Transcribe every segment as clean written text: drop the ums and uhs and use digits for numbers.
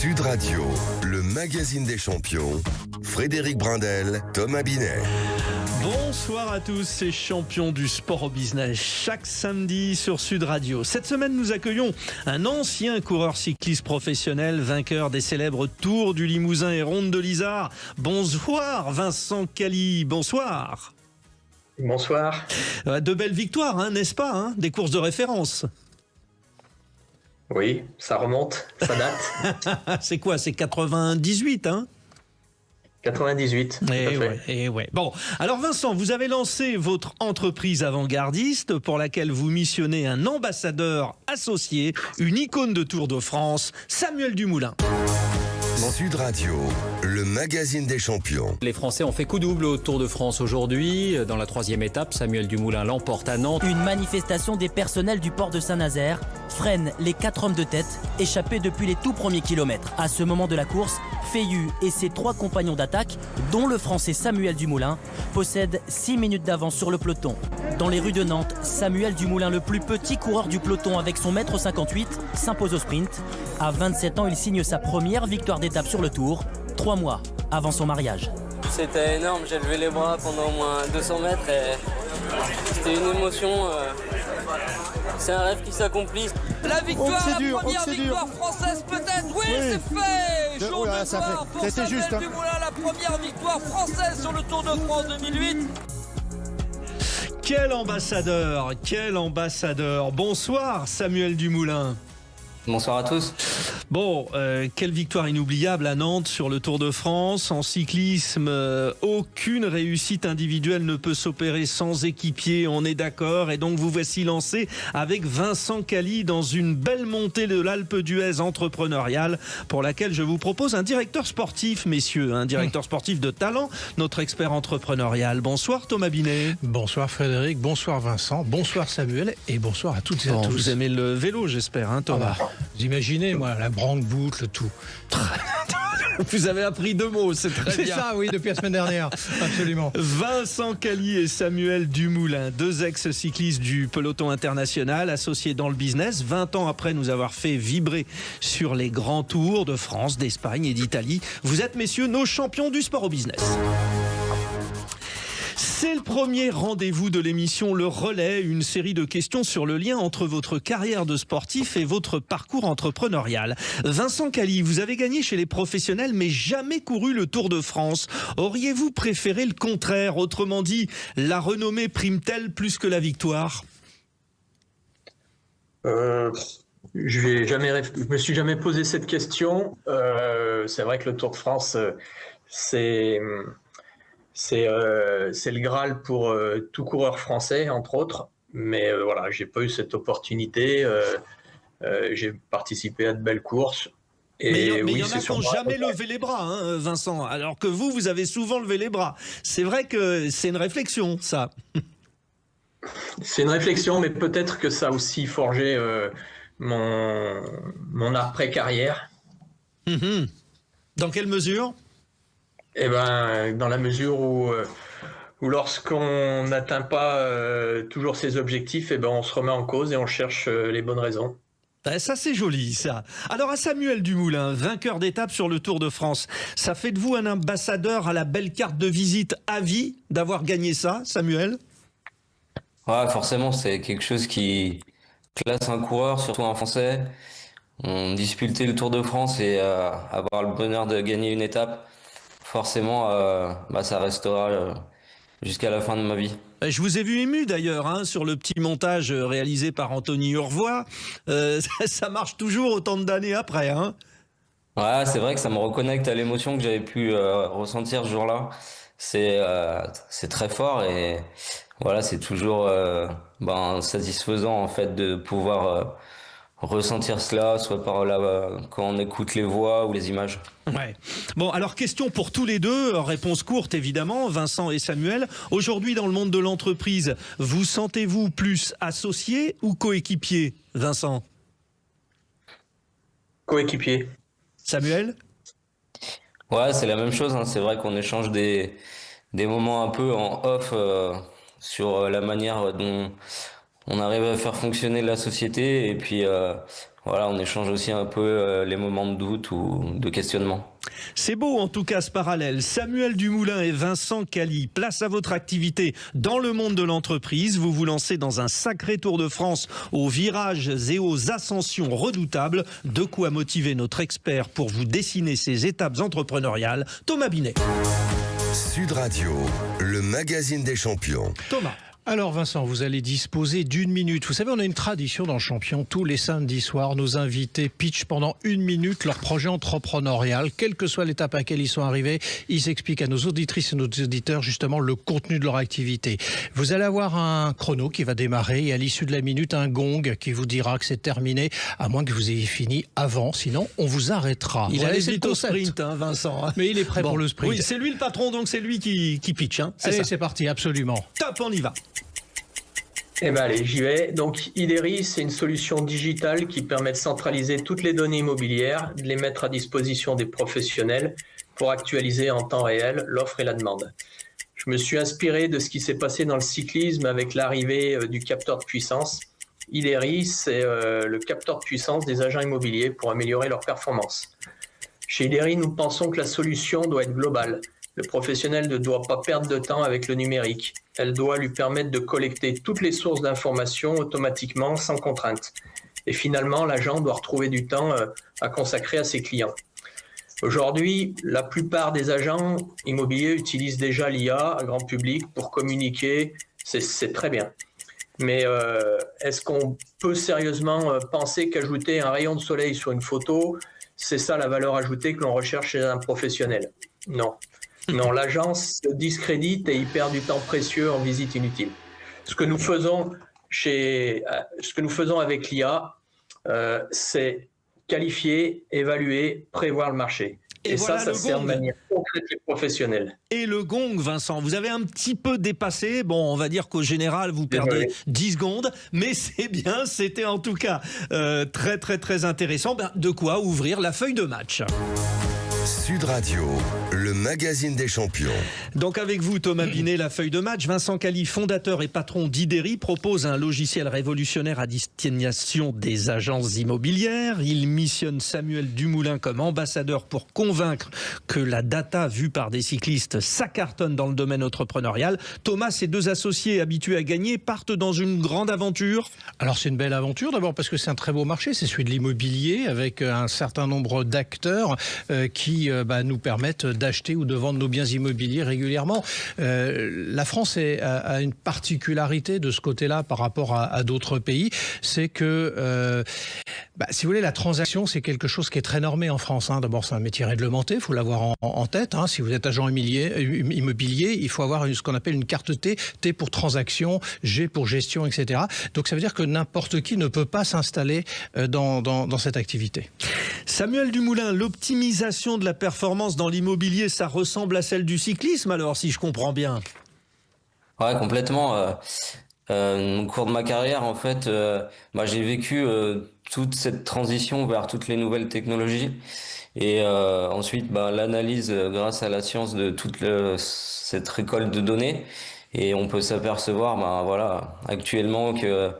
Sud Radio, le magazine des champions, Frédéric Brindel, Thomas Binet. Bonsoir à tous, c'est Champions du sport au business, chaque samedi sur Sud Radio. Cette semaine, nous accueillons un ancien coureur cycliste professionnel, vainqueur des célèbres Tours du Limousin et Ronde de l'Isard. Bonsoir Vincent Cali, bonsoir. Bonsoir. De belles victoires, n'est-ce pas, des courses de référence. Oui, ça remonte, ça date. C'est quoi, c'est 98, 98. Ouais. Bon, alors Vincent, vous avez lancé votre entreprise avant-gardiste pour laquelle vous missionnez un ambassadeur associé, une icône de Tour de France, Samuel Dumoulin. Sud Radio, le magazine des champions. Les Français ont fait coup double au Tour de France aujourd'hui. Dans la 3e étape, Samuel Dumoulin l'emporte à Nantes. Une manifestation des personnels du port de Saint-Nazaire freine les 4 hommes de tête échappés depuis les tout premiers kilomètres. À ce moment de la course, Feillu et ses 3 compagnons d'attaque, dont le Français Samuel Dumoulin, possèdent 6 minutes d'avance sur le peloton. Dans les rues de Nantes, Samuel Dumoulin, le plus petit coureur du peloton avec son 1,58 m, s'impose au sprint. À 27 ans, il signe sa première victoire d'étape sur le Tour, 3 mois avant son mariage. C'était énorme, j'ai levé les bras pendant au moins 200 mètres et c'était une émotion. C'est un rêve qui s'accomplit. La victoire, la première victoire française peut-être. Oui, c'est fait. Jour de gloire pour Samuel Dumoulin, la première victoire française sur le Tour de France 2008. Quel ambassadeur. Bonsoir Samuel Dumoulin. Bonsoir à tous. Bon, quelle victoire inoubliable à Nantes sur le Tour de France. En cyclisme, aucune réussite individuelle ne peut s'opérer sans équipier, on est d'accord. Et donc vous voici lancé avec Vincent Cali dans une belle montée de l'Alpe d'Huez entrepreneuriale pour laquelle je vous propose un directeur sportif, messieurs, un directeur sportif de talent, notre expert entrepreneurial. Bonsoir Thomas Binet. Bonsoir Frédéric, bonsoir Vincent, bonsoir Samuel et bonsoir à toutes et à tous. Vous aimez le vélo, j'espère, Thomas. Vous imaginez, moi, la grande boucle, tout. Vous avez appris 2 mots, c'est très bien. C'est ça, oui, depuis la semaine dernière, absolument. Vincent Cali et Samuel Dumoulin, 2 ex-cyclistes du peloton international, associés dans le business, 20 ans après nous avoir fait vibrer sur les grands tours de France, d'Espagne et d'Italie. Vous êtes, messieurs, nos champions du sport au business. C'est le premier rendez-vous de l'émission Le Relais, une série de questions sur le lien entre votre carrière de sportif et votre parcours entrepreneurial. Vincent Cali, vous avez gagné chez les professionnels mais jamais couru le Tour de France. Auriez-vous préféré le contraire? Autrement dit, la renommée prime-t-elle plus que la victoire? Je me suis jamais posé cette question. C'est vrai que le Tour de France, c'est le Graal pour tout coureur français, entre autres. Mais voilà, j'ai pas eu cette opportunité. J'ai participé à de belles courses. Mais il y en a qui n'ont jamais levé les bras, Vincent. Alors que vous avez souvent levé les bras. C'est vrai que c'est une réflexion, ça. C'est une réflexion, mais peut-être que ça a aussi forgé mon après-carrière. Dans quelle mesure ? Eh ben, dans la mesure où lorsqu'on n'atteint pas toujours ses objectifs, on se remet en cause et on cherche les bonnes raisons. Ça, c'est joli, ça. Alors, à Samuel Dumoulin, vainqueur d'étape sur le Tour de France, ça fait de vous un ambassadeur à la belle carte de visite à vie d'avoir gagné ça, Samuel ? Ouais, forcément, c'est quelque chose qui classe un coureur, surtout un Français. On disputer le Tour de France et avoir le bonheur de gagner une étape. Forcément, ça restera jusqu'à la fin de ma vie. Je vous ai vu ému d'ailleurs sur le petit montage réalisé par Anthony Urvois. Ça marche toujours autant d'années après. Ouais, c'est vrai que ça me reconnecte à l'émotion que j'avais pu ressentir ce jour-là. C'est très fort et voilà, c'est toujours satisfaisant en fait de pouvoir ressentir cela, soit par là quand on écoute les voix ou les images. Ouais. Bon, alors question pour tous les deux, réponse courte évidemment, Vincent et Samuel. Aujourd'hui, dans le monde de l'entreprise, vous sentez-vous plus associé ou coéquipier, Vincent ? Coéquipier. Samuel ? Ouais, c'est la même chose. C'est vrai qu'on échange des moments un peu en off sur la manière dont on arrive à faire fonctionner la société et puis voilà, on échange aussi un peu les moments de doute ou de questionnement. C'est beau en tout cas ce parallèle. Samuel Dumoulin et Vincent Cali, place à votre activité dans le monde de l'entreprise. Vous vous lancez dans un sacré Tour de France aux virages et aux ascensions redoutables. De quoi motiver notre expert pour vous dessiner ces étapes entrepreneuriales, Thomas Binet. Sud Radio, le magazine des champions. Thomas. Alors Vincent, vous allez disposer d'1 minute. Vous savez, on a une tradition dans le Champion. Tous les samedis soirs, nos invités pitchent pendant 1 minute leur projet entrepreneurial. Quelle que soit l'étape à laquelle ils sont arrivés, ils expliquent à nos auditrices et nos auditeurs justement le contenu de leur activité. Vous allez avoir un chrono qui va démarrer et à l'issue de la minute, un gong qui vous dira que c'est terminé, à moins que vous ayez fini avant. Sinon, on vous arrêtera. Il Voilà, allait c'est vite le au concept. sprint, hein, Vincent. Mais il est prêt pour le sprint. Oui, c'est lui le patron, donc c'est lui qui pitch. Hein, Allez, c'est parti, absolument. Top, on y va. Eh ben allez, j'y vais. Donc Ideris, c'est une solution digitale qui permet de centraliser toutes les données immobilières, de les mettre à disposition des professionnels pour actualiser en temps réel l'offre et la demande. Je me suis inspiré de ce qui s'est passé dans le cyclisme avec l'arrivée du capteur de puissance. Ideris, c'est le capteur de puissance des agents immobiliers pour améliorer leur performance. Chez Ideris, nous pensons que la solution doit être globale. Le professionnel ne doit pas perdre de temps avec le numérique. Elle doit lui permettre de collecter toutes les sources d'informations automatiquement, sans contrainte. Et finalement, l'agent doit retrouver du temps à consacrer à ses clients. Aujourd'hui, la plupart des agents immobiliers utilisent déjà l'IA à grand public pour communiquer. C'est très bien. Mais est-ce qu'on peut sérieusement penser qu'ajouter un rayon de soleil sur une photo, c'est ça la valeur ajoutée que l'on recherche chez un professionnel? Non. Non, l'agence se discrédite et il perd du temps précieux en visite inutile. Ce que nous faisons avec l'IA, c'est qualifier, évaluer, prévoir le marché. Et voilà ça sert de manière concrète les professionnels. Et le gong, Vincent, vous avez un petit peu dépassé. Bon, on va dire qu'au général, vous perdez 10 secondes, mais c'est bien, c'était en tout cas très, très, très intéressant. De quoi ouvrir la feuille de match. Sud Radio, le magazine des champions. Donc avec vous, Thomas Binet, la feuille de match. Vincent Cali, fondateur et patron d'Ideri, propose un logiciel révolutionnaire à destination des agences immobilières. Il missionne Samuel Dumoulin comme ambassadeur pour convaincre que la data vue par des cyclistes, ça cartonne dans le domaine entrepreneurial. Thomas, ces deux associés habitués à gagner partent dans une grande aventure. Alors c'est une belle aventure d'abord parce que c'est un très beau marché, c'est celui de l'immobilier avec un certain nombre d'acteurs qui nous permettent d'acheter ou de vendre nos biens immobiliers régulièrement. La France a une particularité de ce côté-là par rapport à d'autres pays, c'est que, si vous voulez, la transaction, c'est quelque chose qui est très normé en France. Hein. D'abord, c'est un métier réglementé, il faut l'avoir en tête. Hein. Si vous êtes agent immobilier, il faut avoir ce qu'on appelle une carte T. T pour transaction, G pour gestion, etc. Donc ça veut dire que n'importe qui ne peut pas s'installer dans cette activité. Samuel Dumoulin, l'optimisation de la performance dans l'immobilier, ça ressemble à celle du cyclisme alors, si je comprends bien? Ouais, complètement. Au cours de ma carrière, en fait, j'ai vécu toute cette transition vers toutes les nouvelles technologies. Et ensuite, l'analyse grâce à la science de toute cette récolte de données. Et on peut s'apercevoir, actuellement que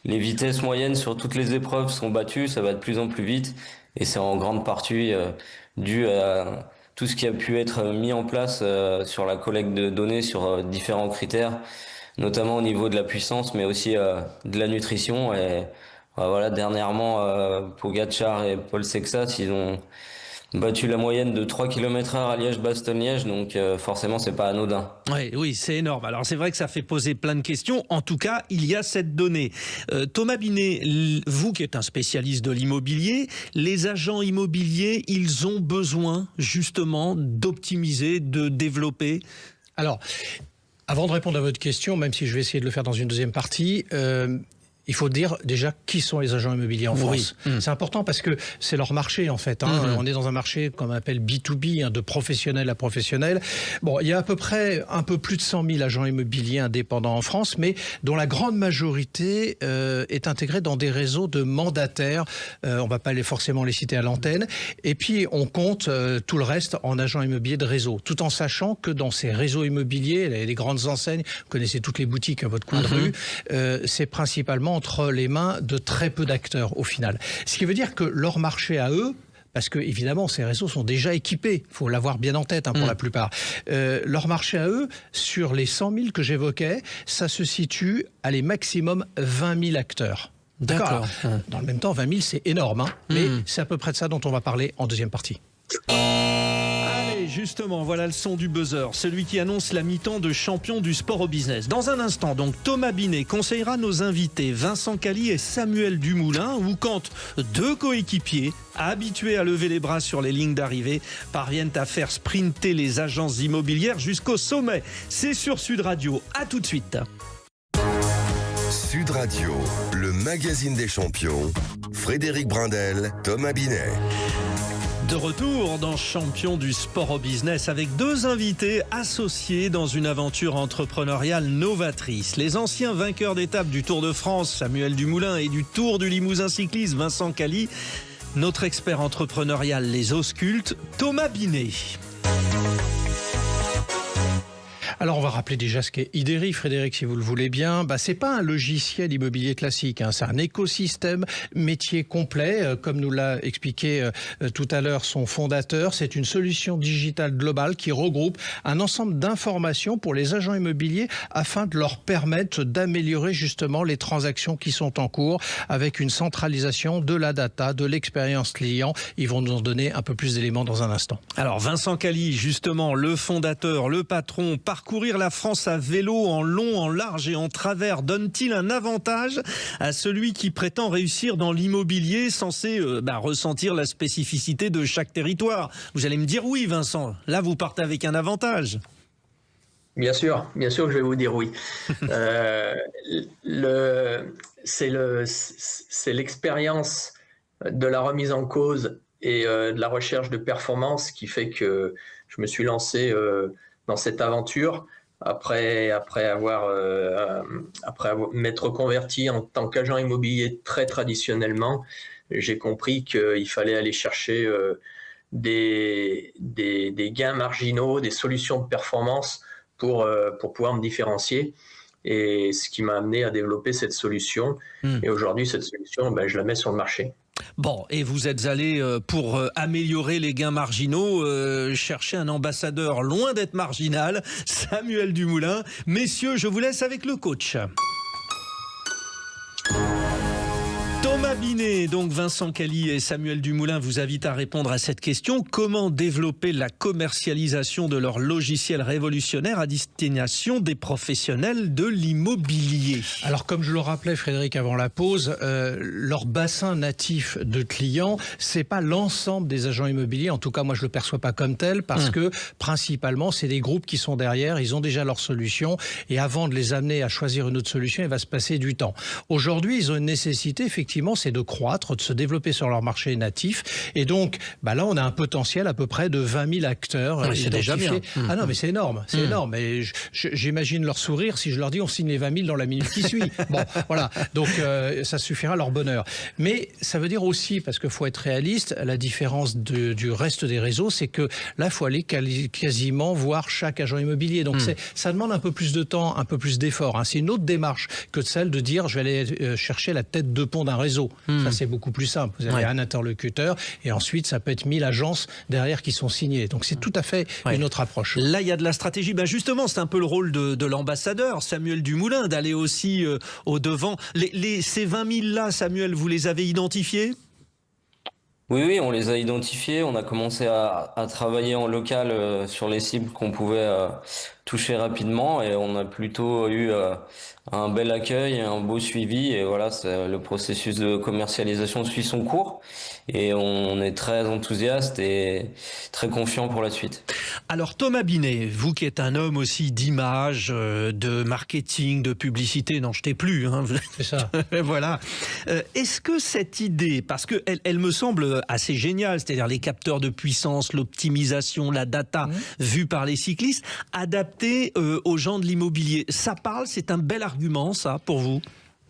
les vitesses moyennes sur toutes les épreuves sont battues, ça va de plus en plus vite. Et c'est en grande partie dû à tout ce qui a pu être mis en place sur la collecte de données sur différents critères, notamment au niveau de la puissance, mais aussi de la nutrition. Et dernièrement, Pogačar et Paul Sexas, ils ont battu la moyenne de 3 km/h à Liège-Bastogne-Liège, donc forcément c'est pas anodin. Oui, c'est énorme. Alors c'est vrai que ça fait poser plein de questions. En tout cas, il y a cette donnée. Thomas Binet, vous qui êtes un spécialiste de l'immobilier, les agents immobiliers, ils ont besoin justement d'optimiser, de développer. Alors, avant de répondre à votre question, même si je vais essayer de le faire dans une deuxième partie, il faut dire déjà qui sont les agents immobiliers en France. C'est important parce que c'est leur marché en fait. On est dans un marché qu'on appelle B2B, de professionnel à professionnel. Bon, il y a à peu près un peu plus de 100 000 agents immobiliers indépendants en France, mais dont la grande majorité est intégrée dans des réseaux de mandataires. On ne va pas forcément les citer à l'antenne. Et puis on compte tout le reste en agents immobiliers de réseau, tout en sachant que dans ces réseaux immobiliers, les grandes enseignes, vous connaissez toutes les boutiques à votre coin de rue, c'est principalement entre les mains de très peu d'acteurs au final. Ce qui veut dire que leur marché à eux, parce que évidemment ces réseaux sont déjà équipés, il faut l'avoir bien en tête pour la plupart. Leur marché à eux, sur les 100 000 que j'évoquais, ça se situe à les maximum 20 000 acteurs. D'accord. Dans le même temps, 20 000 c'est énorme, mais c'est à peu près de ça dont on va parler en deuxième partie. Justement, voilà le son du buzzer, celui qui annonce la mi-temps de champion du sport au business. Dans un instant, donc, Thomas Binet conseillera nos invités Vincent Cali et Samuel Dumoulin, ou quand deux coéquipiers, habitués à lever les bras sur les lignes d'arrivée, parviennent à faire sprinter les agences immobilières jusqu'au sommet. C'est sur Sud Radio. À tout de suite. Sud Radio, le magazine des champions. Frédéric Brindel, Thomas Binet. De retour dans Champion du sport au business avec deux invités associés dans une aventure entrepreneuriale novatrice. Les anciens vainqueurs d'étape du Tour de France, Samuel Dumoulin, et du Tour du Limousin cycliste, Vincent Cali. Notre expert entrepreneurial les ausculte, Thomas Binet. Alors on va rappeler déjà ce qu'est Ideri, Frédéric, si vous le voulez bien. C'est pas un logiciel immobilier classique, c'est un écosystème métier complet, comme nous l'a expliqué tout à l'heure son fondateur. C'est une solution digitale globale qui regroupe un ensemble d'informations pour les agents immobiliers afin de leur permettre d'améliorer justement les transactions qui sont en cours avec une centralisation de la data, de l'expérience client. Ils vont nous en donner un peu plus d'éléments dans un instant. Alors Vincent Cali, justement, le fondateur, le patron, parcourir la France à vélo en long, en large et en travers donne-t-il un avantage à celui qui prétend réussir dans l'immobilier censé ressentir la spécificité de chaque territoire? Vous allez me dire oui, Vincent. Là, vous partez avec un avantage. Bien sûr que je vais vous dire oui. C'est l'expérience de la remise en cause et de la recherche de performance qui fait que je me suis lancé dans cette aventure après m'être converti en tant qu'agent immobilier très traditionnellement. J'ai compris qu'il fallait aller chercher des gains marginaux, des solutions de performance pour pouvoir me différencier. Et ce qui m'a amené à développer cette solution. Et aujourd'hui, cette solution, je la mets sur le marché. Bon, et vous êtes allé, pour améliorer les gains marginaux, chercher un ambassadeur loin d'être marginal, Samuel Dumoulin. Messieurs, je vous laisse avec le coach. Thomas Binet, donc Vincent Cali et Samuel Dumoulin vous invitent à répondre à cette question. Comment développer la commercialisation de leur logiciel révolutionnaire à destination des professionnels de l'immobilier? Alors comme je le rappelais Frédéric avant la pause, leur bassin natif de clients, c'est pas l'ensemble des agents immobiliers, en tout cas moi je le perçois pas comme tel, parce que principalement c'est des groupes qui sont derrière, ils ont déjà leur solution et avant de les amener à choisir une autre solution, il va se passer du temps. Aujourd'hui ils ont une nécessité effectivement, c'est de croître, de se développer sur leur marché natif. Et donc, là, on a un potentiel à peu près de 20 000 acteurs. Oui, c'est déjà bien. Ah non, mais c'est énorme. C'est énorme. Et j'imagine leur sourire si je leur dis on signe les 20 000 dans la minute qui suit. Bon, voilà. Donc, ça suffira à leur bonheur. Mais ça veut dire aussi, parce qu'il faut être réaliste, la différence du reste des réseaux, c'est que là, il faut aller quasiment voir chaque agent immobilier. Donc, ça demande un peu plus de temps, un peu plus d'effort. C'est une autre démarche que celle de dire je vais aller chercher la tête de pont d'un réseau. Ça, c'est beaucoup plus simple. Vous avez un interlocuteur et ensuite, ça peut être 1000 agences derrière qui sont signées. Donc, c'est tout à fait une autre approche. Là, il y a de la stratégie. Justement, c'est un peu le rôle de l'ambassadeur, Samuel Dumoulin, d'aller aussi au-devant. Ces 20 000 là, Samuel, vous les avez identifiés ? Oui, on les a identifiés. On a commencé à travailler en local sur les cibles qu'on pouvait touché rapidement et on a plutôt eu un bel accueil, un beau suivi et voilà, le processus de commercialisation suit son cours et on est très enthousiaste et très confiant pour la suite. Alors Thomas Binet, vous qui êtes un homme aussi d'image, de marketing, de publicité, n'en jetez plus, hein. C'est ça. Voilà. Est-ce que cette idée, parce que elle me semble assez géniale, c'est-à-dire les capteurs de puissance, l'optimisation, la data vue par les cyclistes, adaptée aux gens de l'immobilier, ça parle, c'est un bel argument ça pour vous?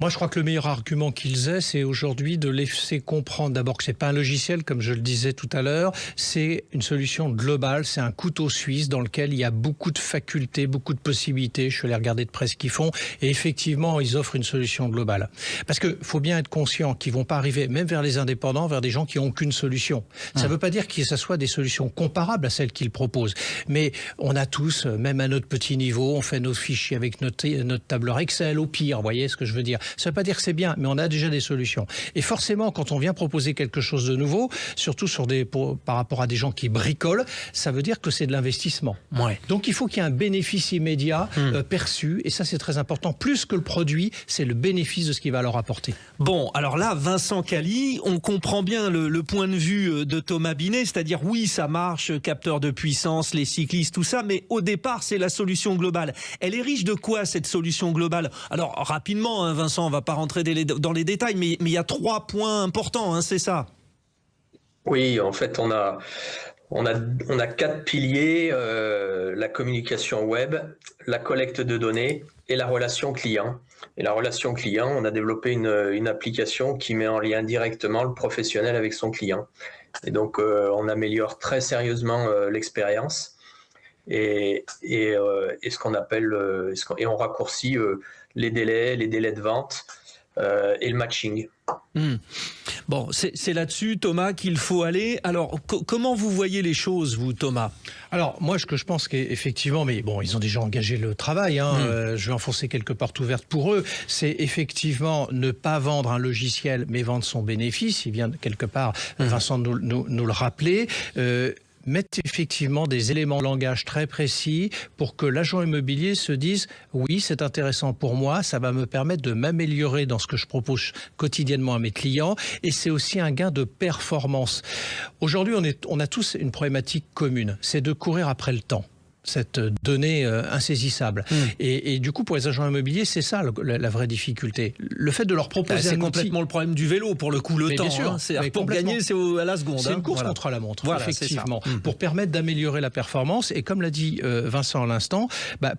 Moi, je crois que le meilleur argument qu'ils aient, c'est aujourd'hui de laisser comprendre d'abord que c'est pas un logiciel, comme je le disais tout à l'heure, c'est une solution globale, c'est un couteau suisse dans lequel il y a beaucoup de facultés, beaucoup de possibilités. Je suis allé regarder de près ce qu'ils font et effectivement, ils offrent une solution globale. Parce que faut bien être conscient qu'ils vont pas arriver, même vers les indépendants, vers des gens qui ont qu'une solution. Ça veut pas dire que ça soit des solutions comparables à celles qu'ils proposent. Mais on a tous, même à notre petit niveau, on fait nos fichiers avec notre tableur Excel au pire, vous voyez ce que je veux dire. Ça ne veut pas dire que c'est bien, mais on a déjà des solutions. Et forcément, quand on vient proposer quelque chose de nouveau, surtout par rapport à des gens qui bricolent, ça veut dire que c'est de l'investissement. Ouais. Donc il faut qu'il y ait un bénéfice immédiat perçu, et ça c'est très important. Plus que le produit, c'est le bénéfice de ce qu'il va leur apporter. Bon, alors là, Vincent Cali, on comprend bien le point de vue de Thomas Binet, c'est-à-dire oui, ça marche, capteur de puissance, les cyclistes, tout ça, mais au départ, c'est la solution globale. Elle est riche de quoi, cette solution globale? Alors, rapidement, hein, Vincent, on va pas rentrer dans les détails, mais il y a 3 points importants, hein, c'est ça? Oui, en fait, on a 4 piliers, la communication web, la collecte de données et la relation client. Et la relation client, on a développé une application qui met en lien directement le professionnel avec son client. Et donc, on améliore très sérieusement l'expérience et ce qu'on appelle et on raccourcit les délais de vente et le matching. Bon, c'est là-dessus, Thomas, qu'il faut aller. Alors, comment vous voyez les choses, vous, Thomas? Alors, moi, ce que je pense qu'effectivement, mais bon, ils ont déjà engagé le travail, hein, je vais enfoncer quelques portes ouvertes pour eux, c'est effectivement ne pas vendre un logiciel, mais vendre son bénéfice. Il vient quelque part, Vincent nous le rappeler. Mettre effectivement des éléments de langage très précis pour que l'agent immobilier se dise « oui, c'est intéressant pour moi, ça va me permettre de m'améliorer dans ce que je propose quotidiennement à mes clients et c'est aussi un gain de performance ». Aujourd'hui, on a tous une problématique commune, c'est de courir après le temps. Cette donnée insaisissable. Et du coup, pour les agents immobiliers, c'est ça la vraie difficulté. Le fait de leur proposer c'est complètement le problème du vélo, pour le coup, le temps. Bien sûr, hein, c'est pour gagner, c'est à la seconde. C'est une course contre la montre, effectivement, pour permettre d'améliorer la performance. Et comme l'a dit Vincent à l'instant,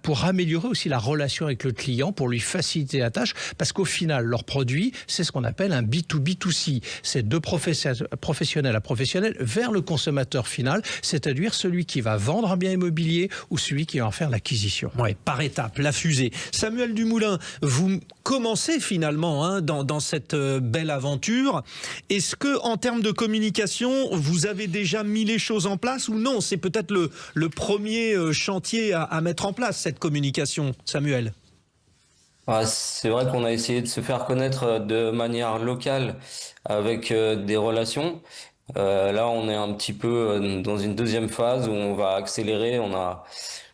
pour améliorer aussi la relation avec le client, pour lui faciliter la tâche, parce qu'au final, leur produit, c'est ce qu'on appelle un B2B2C. C'est de professionnel à professionnel vers le consommateur final, c'est-à-dire celui qui va vendre un bien immobilier ou celui qui va en faire l'acquisition. Ouais, par étapes, la fusée. Samuel Dumoulin, vous commencez finalement dans cette belle aventure. Est-ce que, en termes de communication, vous avez déjà mis les choses en place ou non? C'est peut-être le premier chantier à mettre en place, cette communication, Samuel. C'est vrai qu'on a essayé de se faire connaître de manière locale avec des relations. Là, on est un petit peu dans une deuxième phase où on va accélérer. On a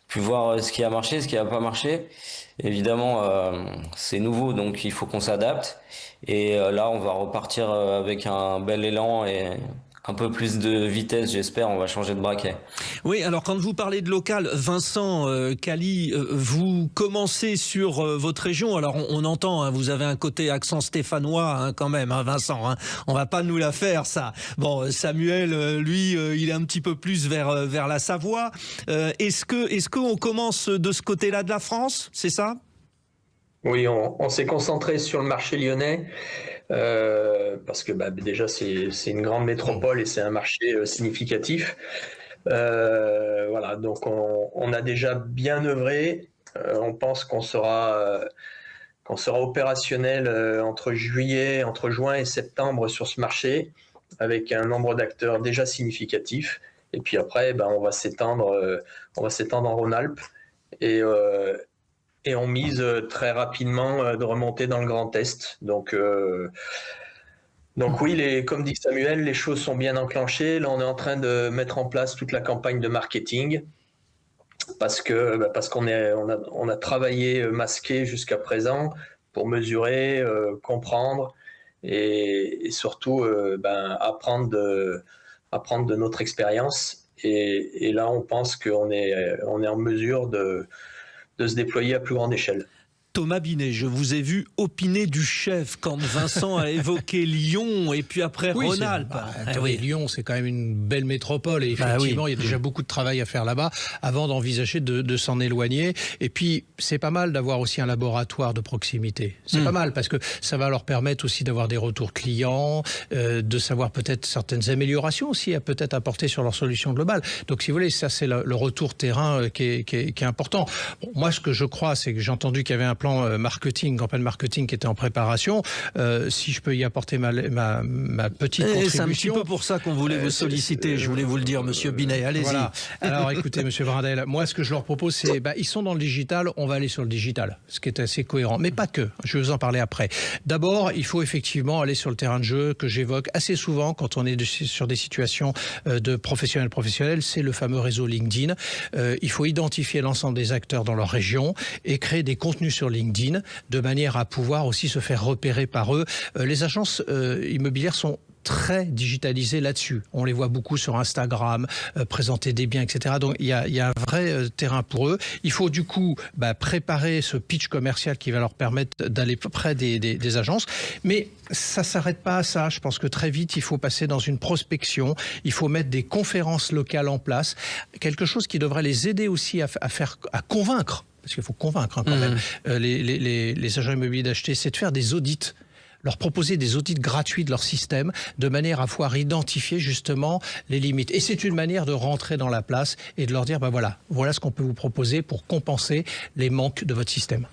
pu voir ce qui a marché, ce qui n'a pas marché. Évidemment, c'est nouveau, donc il faut qu'on s'adapte. Et là, on va repartir avec un bel élan et un peu plus de vitesse, j'espère. On va changer de braquet. Oui, alors quand vous parlez de local, Vincent Cali, vous commencez sur votre région. Alors on entend, vous avez un côté accent stéphanois quand même, Vincent. On va pas nous la faire, ça. Bon, Samuel, lui, il est un petit peu plus vers la Savoie. Est-ce qu'on commence de ce côté-là de la France, c'est ça? Oui, on s'est concentré sur le marché lyonnais. Parce que déjà c'est une grande métropole et c'est un marché significatif. Voilà, donc on a déjà bien œuvré. On pense qu'on sera opérationnel entre juin et septembre sur ce marché, avec un nombre d'acteurs déjà significatif. Et puis après, on va s'étendre en Rhône-Alpes et on mise très rapidement de remonter dans le Grand Est. Donc oui, comme dit Samuel, les choses sont bien enclenchées. Là, on est en train de mettre en place toute la campagne de marketing parce qu'on a travaillé masqué jusqu'à présent pour mesurer, comprendre et surtout apprendre de notre expérience. Et là, on pense qu'on est en mesure de se déployer à plus grande échelle. Thomas Binet, je vous ai vu opiner du chef quand Vincent a évoqué Lyon et puis après Rhône-Alpes. Lyon, c'est quand même une belle métropole et effectivement, il y a déjà beaucoup de travail à faire là-bas avant d'envisager de s'en éloigner. Et puis, c'est pas mal d'avoir aussi un laboratoire de proximité. C'est pas mal parce que ça va leur permettre aussi d'avoir des retours clients, de savoir peut-être certaines améliorations aussi à peut-être apporter sur leur solution globale. Donc, si vous voulez, ça, c'est le retour terrain qui est important. Bon, moi, ce que je crois, c'est que j'ai entendu qu'il y avait un plan campagne marketing qui était en préparation. Si je peux y apporter ma petite contribution. C'est un petit peu pour ça qu'on voulait vous solliciter. Je voulais vous le dire, Monsieur Binet. Allez-y. Voilà. Alors, écoutez, Monsieur Brindel, moi, ce que je leur propose, c'est, ils sont dans le digital, on va aller sur le digital, ce qui est assez cohérent. Mais pas que. Je vais vous en parler après. D'abord, il faut effectivement aller sur le terrain de jeu que j'évoque assez souvent quand on est sur des situations de professionnels, c'est le fameux réseau LinkedIn. Il faut identifier l'ensemble des acteurs dans leur région et créer des contenus sur LinkedIn de manière à pouvoir aussi se faire repérer par eux. Les agences immobilières sont très digitalisées là-dessus. On les voit beaucoup sur Instagram, présenter des biens, etc. Donc, il y a un vrai terrain pour eux. Il faut du coup préparer ce pitch commercial qui va leur permettre d'aller près des agences. Mais ça s'arrête pas à ça. Je pense que très vite, il faut passer dans une prospection. Il faut mettre des conférences locales en place. Quelque chose qui devrait les aider aussi à convaincre. Parce qu'il faut convaincre quand même les agents immobiliers d'acheter, c'est de faire des audits, leur proposer des audits gratuits de leur système, de manière à pouvoir identifier justement les limites. Et c'est une manière de rentrer dans la place et de leur dire, voilà ce qu'on peut vous proposer pour compenser les manques de votre système.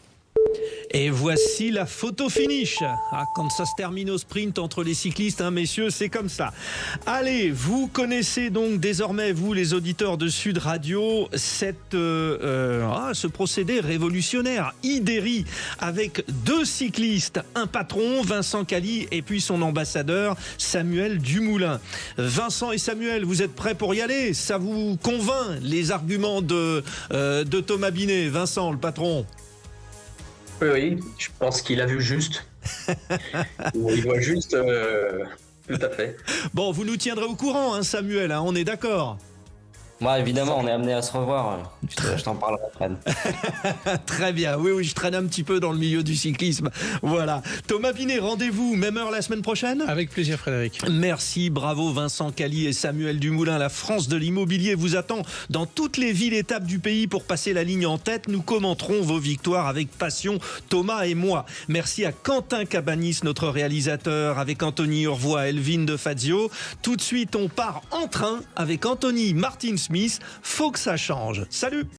Et voici la photo finish. Quand ça se termine au sprint entre les cyclistes, messieurs, c'est comme ça. Allez, vous connaissez donc désormais, vous les auditeurs de Sud Radio, ce procédé révolutionnaire, Ideri, avec 2 cyclistes, un patron, Vincent Cali, et puis son ambassadeur, Samuel Dumoulin. Vincent et Samuel, vous êtes prêts pour y aller? Ça vous convainc, les arguments de Thomas Binet? Vincent, le patron? Oui, je pense qu'il a vu juste. Il voit juste, tout à fait. Bon, vous nous tiendrez au courant, Samuel, on est d'accord? Ouais, évidemment, on est amené à se revoir. Je t'en parlerai après. Très bien, oui, je traîne un petit peu dans le milieu du cyclisme. Voilà. Thomas Binet, rendez-vous, même heure la semaine prochaine? Avec plaisir, Frédéric. Merci, bravo Vincent Cali et Samuel Dumoulin. La France de l'immobilier vous attend dans toutes les villes étapes du pays pour passer la ligne en tête. Nous commenterons vos victoires avec passion, Thomas et moi. Merci à Quentin Cabanis, notre réalisateur, avec Anthony Urvois, Elvin de Fazio. Tout de suite, on part en train avec Anthony Martin-Smith. Faut que ça change. Salut!